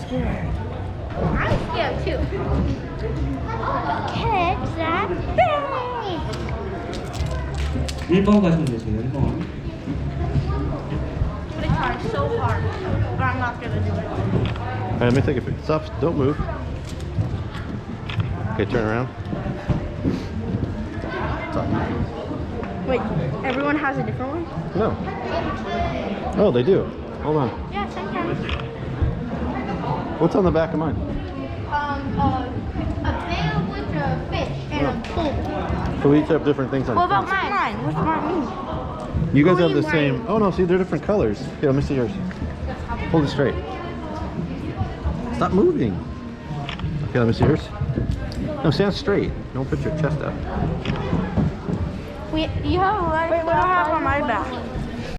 scared. I'm scared too. Catch that fish! 1번 가시면 되세요. 1번. I'm gonna try so hard, but I'm not gonna do it. Alright, let me take a picture. Stop, don't move. Okay, turn around. Wait, everyone has a different one? No. Oh, they do. Hold on. Yeah, sometimes. What's on the back of mine? A veil with a fish and a pole. So we each have different things on. What about mine? What's mine? You guys have the Green, same. Oh no, see, they're different colors. Here, let me see yours. Hold it straight. Stop moving. Okay, let me see yours. No, stand straight. Don't put your chest out. You have a light. Wait, what do I have on my back?